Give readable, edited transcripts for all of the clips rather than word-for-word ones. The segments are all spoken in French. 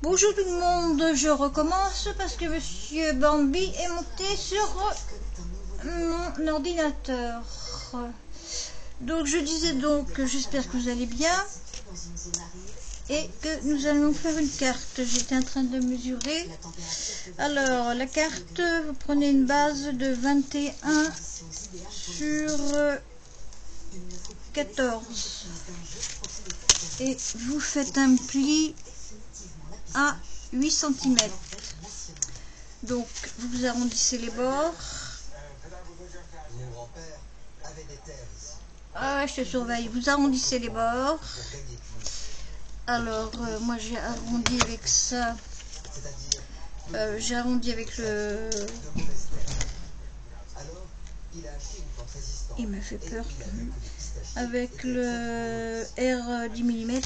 Bonjour tout le monde, je recommence parce que Monsieur Bambi est monté sur mon ordinateur. Donc je disais donc que j'espère que vous allez bien et que nous allons faire une carte. J'étais en train de mesurer. Alors la carte, vous prenez une base de 21 sur 14 et vous faites un pli à 8 cm. Donc vous arrondissez les bords. Ah, je te surveille. Vous arrondissez les bords. Alors moi j'ai arrondi avec ça. J'ai arrondi avec le... Il m'a fait peur. Avec le R 10 mm.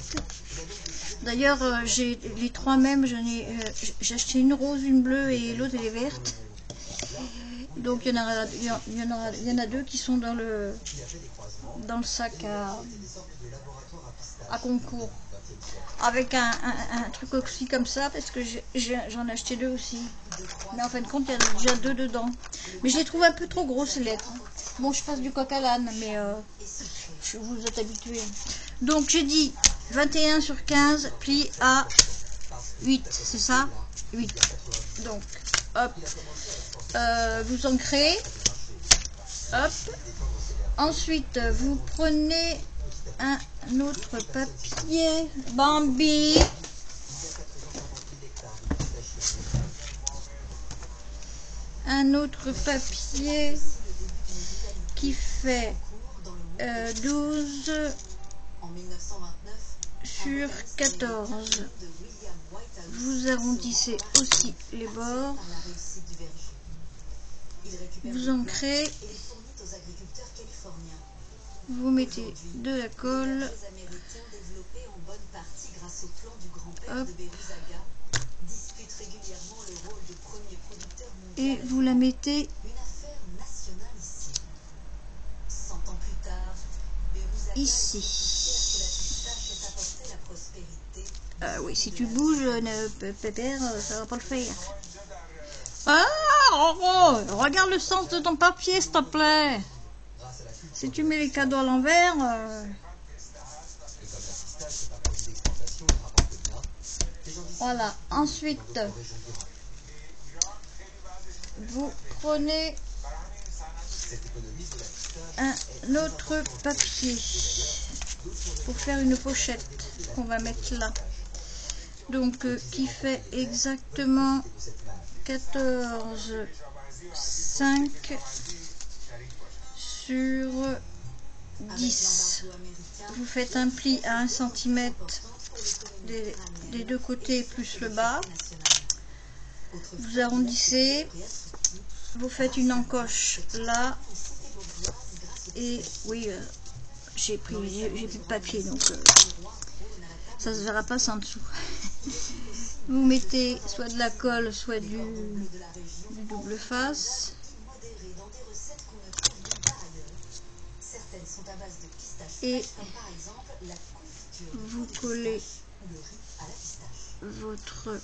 D'ailleurs, j'ai les trois mêmes. J'ai acheté une rose, une bleue et l'autre elle est verte. Donc il y en a deux qui sont dans le sac à concours. Avec un truc aussi comme ça, parce que j'en ai acheté deux aussi. Mais en fin de compte, il y a déjà deux dedans. Mais je les trouve un peu trop grosses, ces lettres. Bon, je passe du coq à l'âne, mais vous êtes habitués. Donc, j'ai dit 21 sur 15, pli à 8, c'est ça? 8. Donc, hop. Vous ancrez. Hop. Ensuite, vous prenez un autre papier Bambi. Un autre papier qui fait 12 sur 14. Vous arrondissez aussi les bords. Vous ancrez. Vous mettez de la colle. Hop. Et vous la mettez ici. Oui, si tu bouges, Pépère, ça va pas le faire. Ah, regarde le sens de ton papier, s'il te plaît. Si tu mets les cadeaux à l'envers... Voilà. Ensuite, vous prenez un autre papier pour faire une pochette qu'on va mettre là. Donc, qui fait exactement 14,5 sur 10. Vous faites un pli à 1 cm des deux côtés plus le bas. Vous arrondissez. Vous faites une encoche là. Et oui, j'ai plus de papier, donc ça se verra pas en dessous. Vous mettez soit de la colle, soit du double face. Et vous collez votre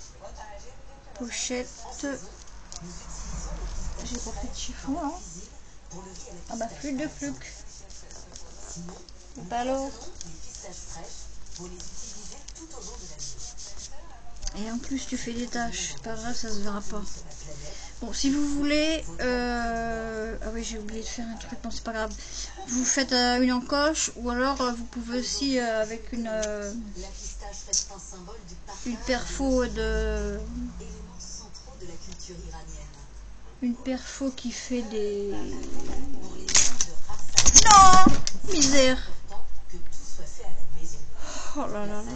pochette. J'ai pas fait de chiffon, hein. Ah bah plus de fluc. Alors. Et en plus tu fais des taches, c'est pas grave, ça se verra pas. Bon, si vous voulez, ah oui, j'ai oublié de faire un truc, bon c'est pas grave. Vous faites une encoche, ou alors vous pouvez aussi avec une perfo de... Une perfo qui fait des... Non, misère. Oh là là là là.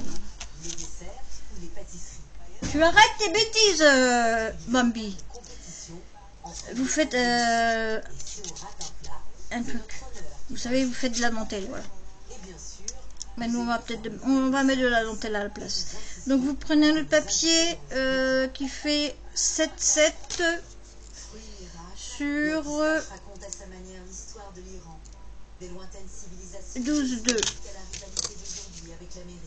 Tu arrêtes tes bêtises, Bambi. Vous faites un truc. Vous savez, vous faites de la dentelle, voilà. Mais nous, on va mettre de la dentelle à la place. Donc, vous prenez un autre papier qui fait 7,7 sur 12,2.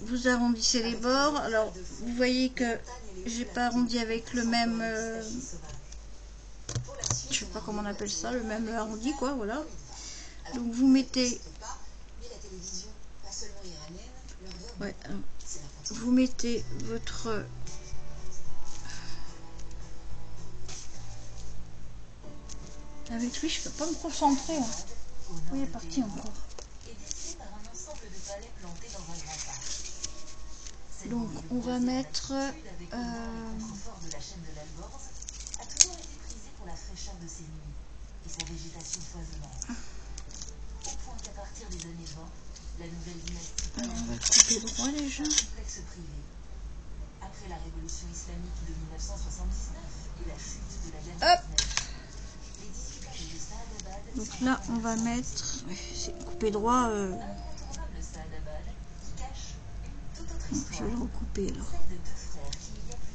Vous arrondissez les bords. Alors, vous voyez que j'ai pas arrondi avec le même, je sais pas comment on appelle ça, le même arrondi quoi, voilà. Donc vous mettez, ouais, vous mettez votre avec lui, je peux pas me concentrer. Hein. Oui, il est parti encore. Donc, on va mettre. On va couper droit déjà. Après la révolution islamique de 1979 et la chute de la guerre. Hop. Donc là, on va mettre. C'est coupé droit. Je vais le recouper alors.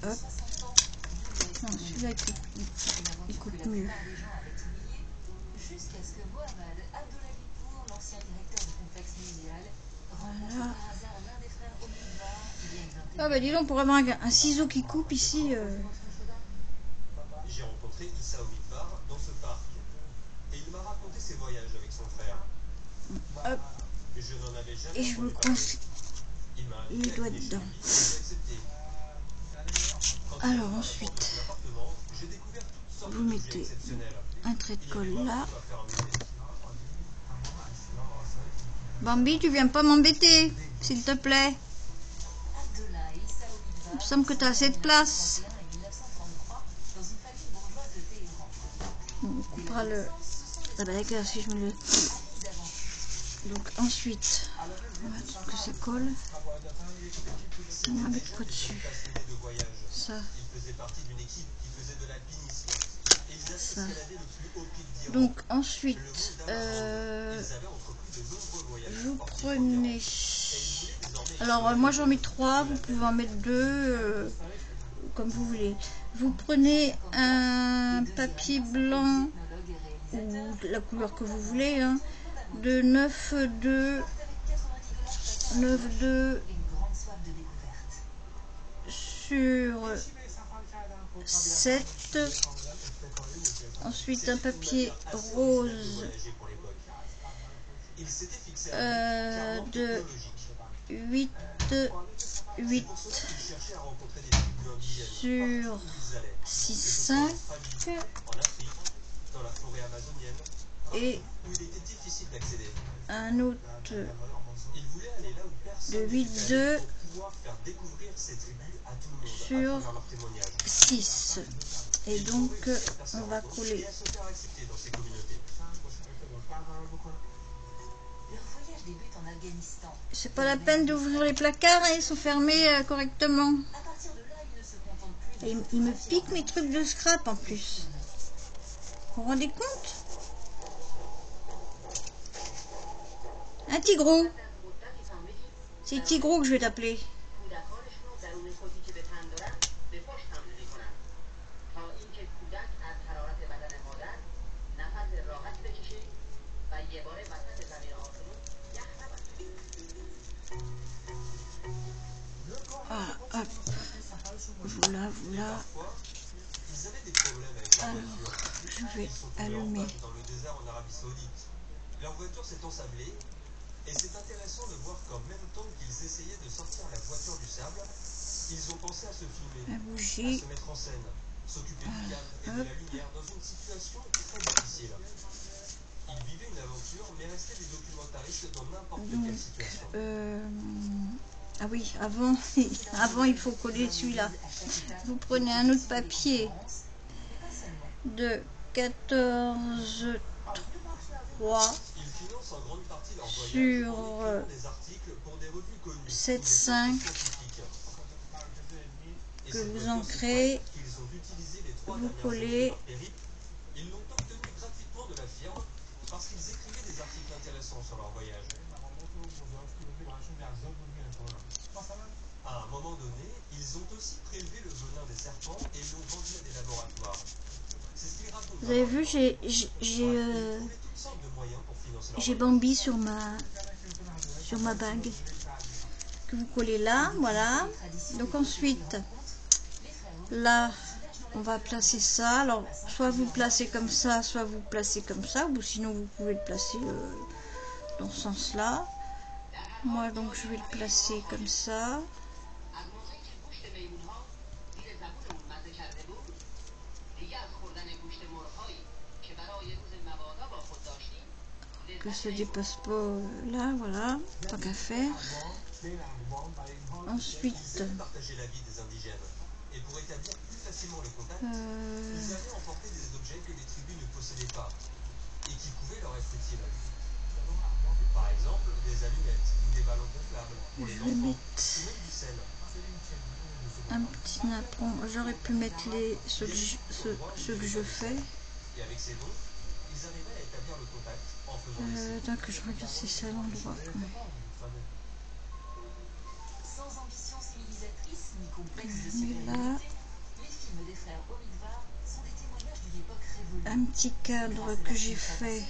Hop. Non, celui-là il coupe mieux. Voilà. Ah bah dis donc, pour avoir un ciseau qui coupe ici. J'ai rencontré Issa Omidbar dans ce parc et il m'a raconté ses voyages avec son frère. Hop. Je n'en avais jamais Et je me coince les doigts dedans. Alors ensuite, vous mettez un trait de colle là. Bambi, tu viens pas m'embêter, s'il te plaît. Il me semble que tu as assez de place. Bon, on coupera le... Ah bah d'accord, si je me le... Donc ensuite, on va attendre que ça colle. On va mettre quoi dessus? Ça. Ça. Donc ensuite, vous prenez... Alors moi j'en mets 3, vous pouvez en mettre 2, comme vous voulez. Vous prenez un papier blanc, ou la couleur que vous voulez, hein, de 9,2 sur 7. Ensuite un papier rose de 8 sur 6,5 et un autre de 8,2 sur 6. Et donc on va coller. C'est pas la peine d'ouvrir les placards, hein, ils sont fermés correctement. Et il me pique mes trucs de scrap en plus. Vous vous rendez compte? Un Tigro. C'est Tigro que je vais t'appeler. Ah, hop. Voilà, voilà. Alors, je vais allumer. Leur voiture s'est ensablée et c'est intéressant de voir qu'en même temps qu'ils essayaient de sortir la voiture du sable, ils ont pensé à se filmer, la bougie, à se mettre en scène, s'occuper du calme et de la lumière dans une situation très difficile. Ils vivaient une aventure mais restaient des documentaristes dans n'importe quelle situation. Ah oui, avant il faut coller celui-là. Vous prenez un autre papier de 14,3 sur 7,5 que vous ancrez, vous collez. Ils l'ont obtenu gratuitement de la firme parce qu'ils écrivaient des articles intéressants sur leur voyage. À un moment donné, ils ont aussi prélevé le venin des serpents et l'ont vendu à des laboratoires. C'est ce qu'ils racontent. Vous avez vu, j'ai Bambi sur ma bague que vous collez là, voilà. Donc ensuite, Là, on va placer ça. Alors, soit vous placez comme ça, soit vous placez comme ça, ou sinon vous pouvez le placer dans ce sens-là. Moi, donc, je vais le placer comme ça. Que ça dépasse pas là, voilà, tant qu'à faire. Ensuite, partager la vie des indigènes. Et pour établir plus facilement le contact, ils avaient emporté des objets que les tribus ne possédaient pas et qui pouvaient leur être utiles. Par exemple, des allumettes ou des ballons gonflables pour les enfants, ou même du sel. Un petit napperon. J'aurais pu mettre ceux que je fais. Et avec ces dons, ils arrivaient à établir le contact en faisant des signes. Tant que je regarde si c'est à l'endroit. Sans ambition civilisatrice ni complexe de supériorité, les films des frères Omidvar sont des témoignages d'une époque révolue. Un petit cadre que j'ai fait.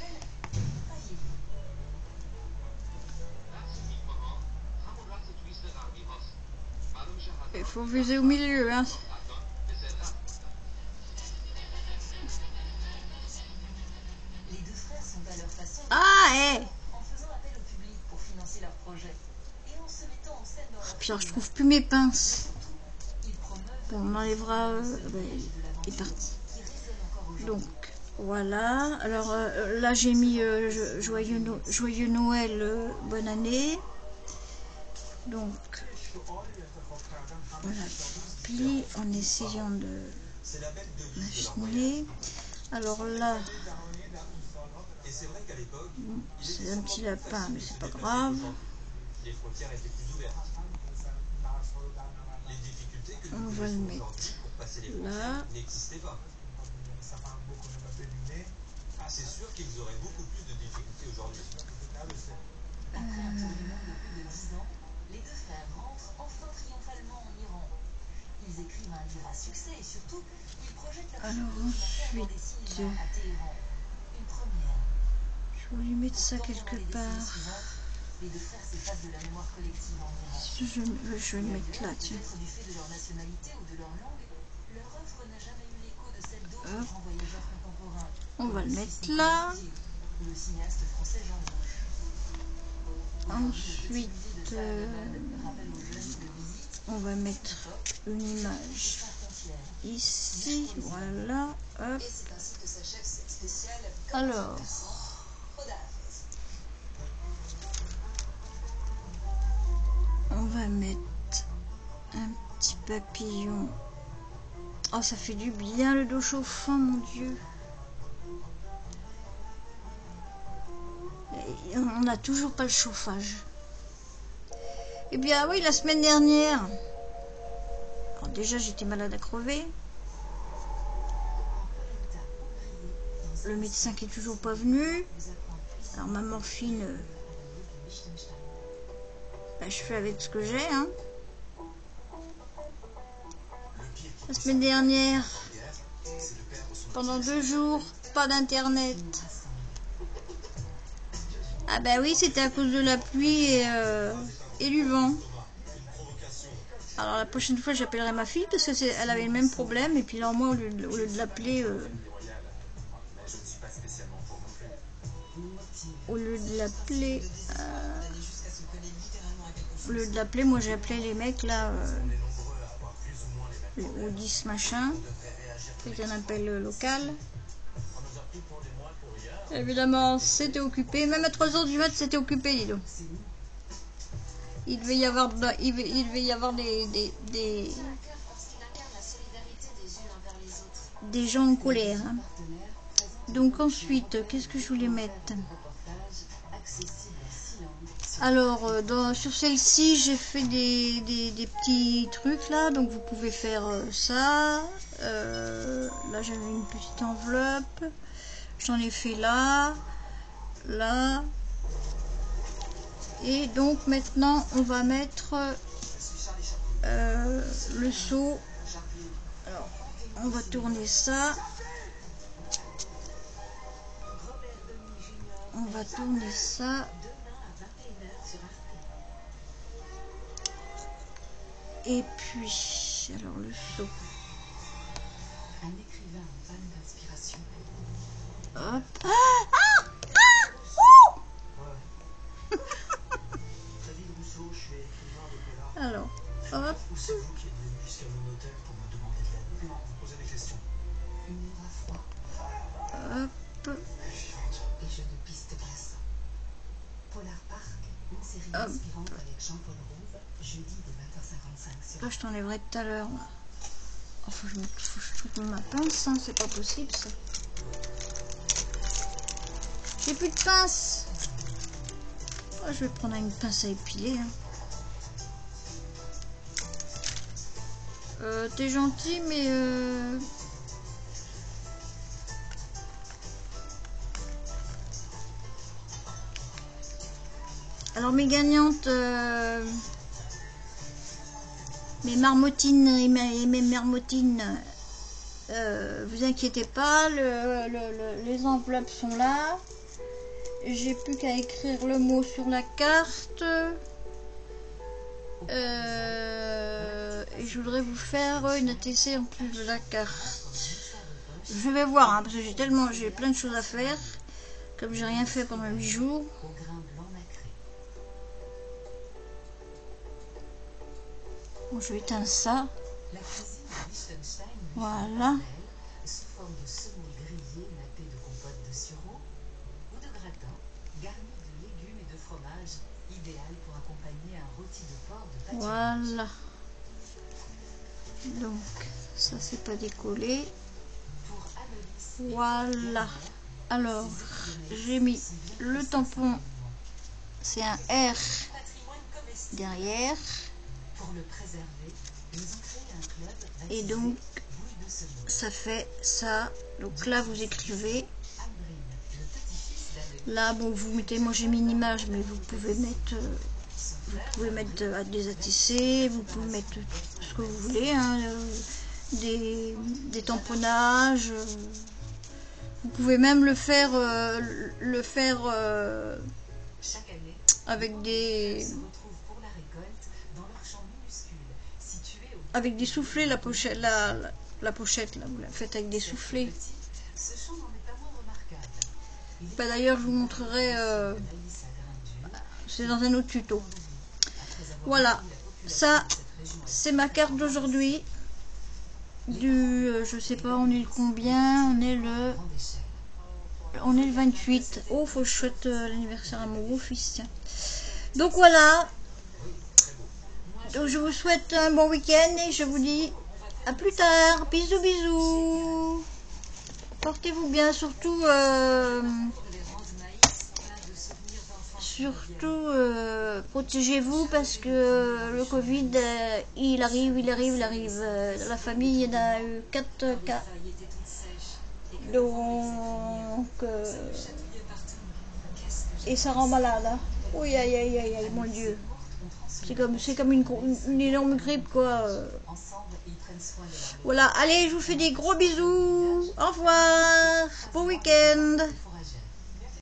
Il faut viser au milieu, hein. Les deux frères sont à leur façon en faisant appel au public pour financer leurs projets et en se mettant en scène dans leur Puis alors, je trouve plus mes pinces. ils promeuvent Bon, on enlèvera. Il est parti. qui résonnent encore aujourd'hui. Donc voilà. Alors là, j'ai mis joyeux Noël, bonne année. Donc voilà, plie en essayant de C'est la belle devise de leur machiner. Alors là, Et c'est vrai qu'à l'époque, c'est un petit lapin, mais c'est pas grave. les frontières étaient plus ouvertes. Les difficultés que On nous va le connaissons mettre aujourd'hui pour passer les là. frontières n'existaient pas. C'est sûr qu'ils auraient beaucoup plus de difficultés aujourd'hui. Après un tour du monde de plus de 10 ans, les deux frères rentrent enfin triomphalement en Iran. Ils écrivent un livre à succès et surtout, ils projettent leur Alors film documentaire dans des ensuite, cinémas à Téhéran. Une première. je vais lui mettre ça quelque Pendant les part. décennies suivantes, les deux frères s'effacent de la mémoire collective en Iran. Je vais le mettre là, tiens. Peut-être du fait de leur nationalité ou de leur langue, leur œuvre n'a jamais eu l'écho de celle d'autres Hop. grands voyageurs contemporains. On va comme le le mettre Suisse là. Nicolas Bouzille ou le cinéaste français Jean Rouch. Ensuite, on va mettre une image ici. Voilà. Hop. Et c'est ainsi que s'achève cette spéciale. Alors, on va mettre un petit papillon. Oh, ça fait du bien le dos chauffant, mon Dieu. Et on n'a toujours pas le chauffage. Eh bien, oui, la semaine dernière. Alors déjà, j'étais malade à crever. Le médecin qui est toujours pas venu. Alors ma morphine, je fais avec ce que j'ai, hein. La semaine dernière, pendant 2 jours, pas d'internet. Ah bah oui, c'était à cause de la pluie et du vent. Alors la prochaine fois, j'appellerai ma fille parce que elle avait le même problème. Et puis là, moi, au lieu de l'appeler, moi j'ai appelé les mecs là, au 10 machin, c'est un appel local. Évidemment, c'était occupé, même à 3 h du mat, c'était occupé, dis donc. Il devait y avoir des gens en colère, hein. Donc ensuite, qu'est-ce que je voulais mettre? Alors, sur celle-ci, j'ai fait des petits trucs là, donc vous pouvez faire ça. Là, j'avais une petite enveloppe. J'en ai fait là, là. Et donc maintenant, on va mettre le seau. Alors, on va tourner ça. On va tourner ça. Et puis, alors le seau. Un écrivain en panne d'inspiration. Hop. David Rousseau, je suis écrivain de polar. Alors, hop. Ou c'est vous qui êtes venu jusqu'à mon hôtel pour me demander de l'aide? Non, vous posez des questions. Humour à froid Hop. Vivante. et jeu de piste glaçant. Polar Park, une série inspirante avec Jean-Paul Rouve, jeudi dès 20h55 sur Là, je t'enlèverai tout à l'heure. Là. Oh, faut que je trouve ma pince, hein. C'est pas possible ça. J'ai plus de pince. Oh, je vais prendre une pince à épiler. Hein. T'es gentil, mais alors mes gagnantes, mes marmottines et mes mermotines, vous inquiétez pas, les enveloppes sont là. J'ai plus qu'à écrire le mot sur la carte. Et je voudrais vous faire une ATC en plus de la carte. Je vais voir, hein, parce que j'ai plein de choses à faire. Comme j'ai rien fait pendant 8 jours. au grain blanc nacré. Bon, je vais éteindre ça. La cuisine de Liechtenstein Voilà. sous forme de semoule grillée nappée de compote de sureau ou de gratin garni de légumes et de fromage, idéal pour accompagner un rôti de porc de pâturage. Voilà. Donc, ça c'est pas décollé. Pour Annelise, Voilà. Alors, j'ai mis le tampon. C'est un R patrimoine comestible. derrière. Pour le préserver, ils ont créé un club Et baptisé donc, Bouille de semoule. ça fait ça. Donc là, vous écrivez. Albrin, le petit-fils d'Annelise, Là, bon, vous mettez, moi j'ai mis une image, mais vous pouvez mettre, des ATC, vous pouvez mettre ce que vous voulez, hein, des tamponnages. Vous pouvez même le faire, chaque année, avec des, se retrouvent pour la récolte dans leur champ minuscule, situé au avec des soufflets. La pochette, la pochette, là, vous la faites avec des soufflets. petit. Ce champ n'en est pas moins remarquable. Il est Bah, d'ailleurs, je vous montrerai. maïs à grains durs. C'est dans un autre tuto. Après avoir Voilà, réduit la population ça, de cette région à c'est ma carte d'aujourd'hui. Je sais pas, on est le combien? On est le grande échelle. 28. Oh, faut que je souhaite l'anniversaire à mon beau-fils. Tiens. Donc voilà. Donc je vous souhaite un bon week-end et je vous dis à plus tard. Bisous, bisous. Portez-vous bien, surtout. Les rangs de maïs, plein de souvenirs d'enfance. Surtout, protégez-vous parce que le Covid, il arrive. Dans la famille, il y en a eu 4 cas. feuilles étaient toutes sèches. Donc, Chatouillait partout. Qu'est-ce que et ça rend malade. Hein. Oui, aïe, mon Dieu. C'est comme une énorme grippe, quoi. ensemble, ils prennent soin de leur Voilà, allez, je vous fais des gros bisous. Au revoir. Bon week-end. fourragère.